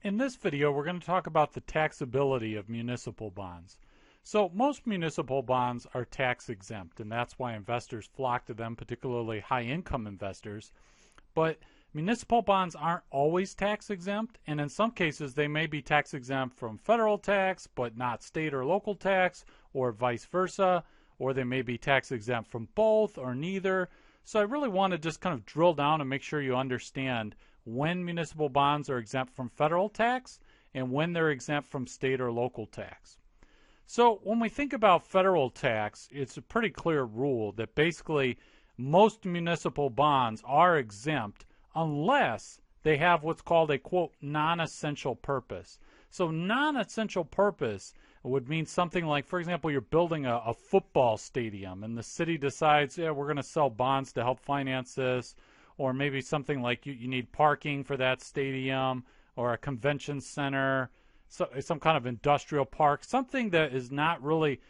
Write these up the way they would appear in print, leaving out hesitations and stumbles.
In this video, we're going to talk about the taxability of municipal bonds. So most municipal bonds are tax exempt, and that's why investors flock to them, particularly high-income investors. But municipal bonds aren't always tax exempt, and in some cases they may be tax exempt from federal tax, but not state or local tax, or vice versa, or they may be tax exempt from both or neither. So I really want to just kind of drill down and make sure you understand when municipal bonds are exempt from federal tax and when they're exempt from state or local tax. So when we think about federal tax, it's a pretty clear rule that basically most municipal bonds are exempt unless they have what's called a, quote, non-essential purpose. So non-essential purpose would mean something like, for example, you're building a football stadium and the city decides, yeah, we're going to sell bonds to help finance this. Or maybe something like you need parking for that stadium, or a convention center, so some kind of industrial park, something that is not really,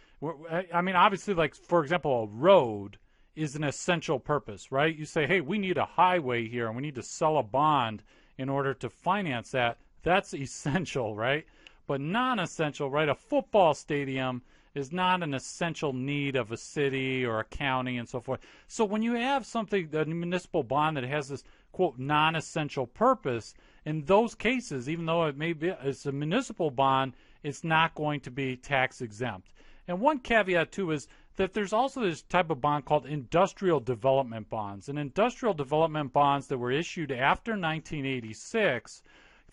I mean, obviously, like, for example, a road is an essential purpose, right? You say, hey, we need a highway here, and we need to sell a bond in order to finance that. That's essential, right? But non-essential, right? A football stadium is not an essential need of a city or a county and so forth. So when you have something, a municipal bond that has this, quote, non-essential purpose, in those cases, even though it may be it's a municipal bond, it's not going to be tax exempt. And one caveat, too, is that there's also this type of bond called industrial development bonds. And industrial development bonds that were issued after 1986,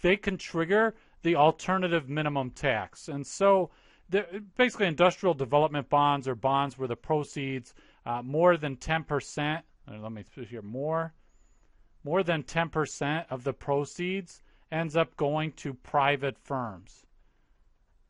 they can trigger the alternative minimum tax. And so basically, industrial development bonds are bonds where the proceeds more than 10%. Let me see here. More than 10% of the proceeds ends up going to private firms.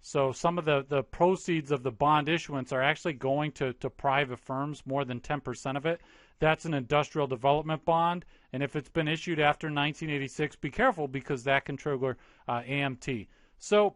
So some of the proceeds of the bond issuance are actually going to private firms, more than 10% of it. That's an industrial development bond. And if it's been issued after 1986, be careful because that can trigger AMT. So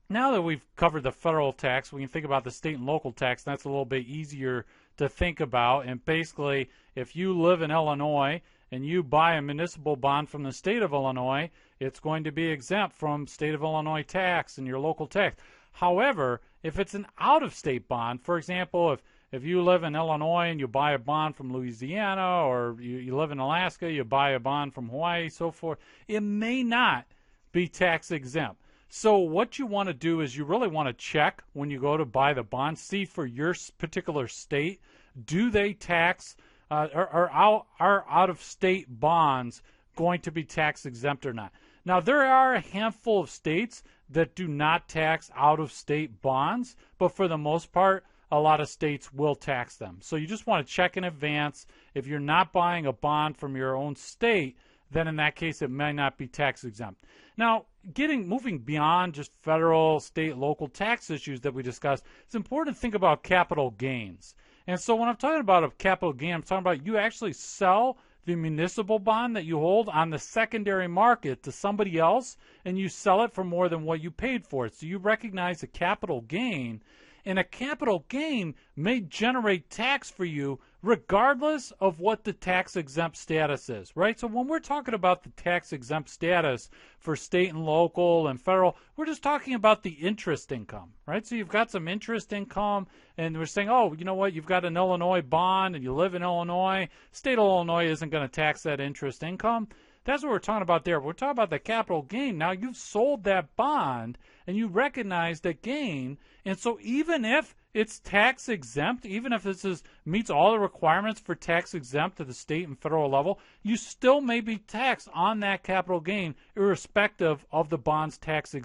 now that we've covered the federal tax, we can think about the state and local tax. That's a little bit easier to think about. And basically, if you live in Illinois and you buy a municipal bond from the state of Illinois, it's going to be exempt from state of Illinois tax and your local tax. However, if it's an out-of-state bond, for example, if you live in Illinois and you buy a bond from Louisiana, or you live in Alaska, you buy a bond from Hawaii, so forth, it may not be tax exempt. So what you want to do is you really want to check when you go to buy the bond, see for your particular state, do they tax, are out-of-state bonds going to be tax exempt or not? Now, there are a handful of states that do not tax out-of-state bonds, but for the most part, a lot of states will tax them. So you just want to check in advance. If you're not buying a bond from your own state, then in that case, it may not be tax exempt. Now, moving beyond just federal, state, local tax issues that we discussed, it's important to think about capital gains. And so when I'm talking about a capital gain, I'm talking about you actually sell the municipal bond that you hold on the secondary market to somebody else, and you sell it for more than what you paid for it. So you recognize a capital gain, and a capital gain may generate tax for you regardless of what the tax-exempt status is, right? So when we're talking about the tax-exempt status for state and local and federal, we're just talking about the interest income, right? So you've got some interest income, and we're saying, oh, you know what, you've got an Illinois bond, and you live in Illinois. State of Illinois isn't going to tax that interest income. That's what we're talking about there. We're talking about the capital gain. Now, you've sold that bond, and you recognize that gain, and so even if it's tax exempt, even if this meets all the requirements for tax exempt at the state and federal level, you still may be taxed on that capital gain irrespective of the bond's tax exempt.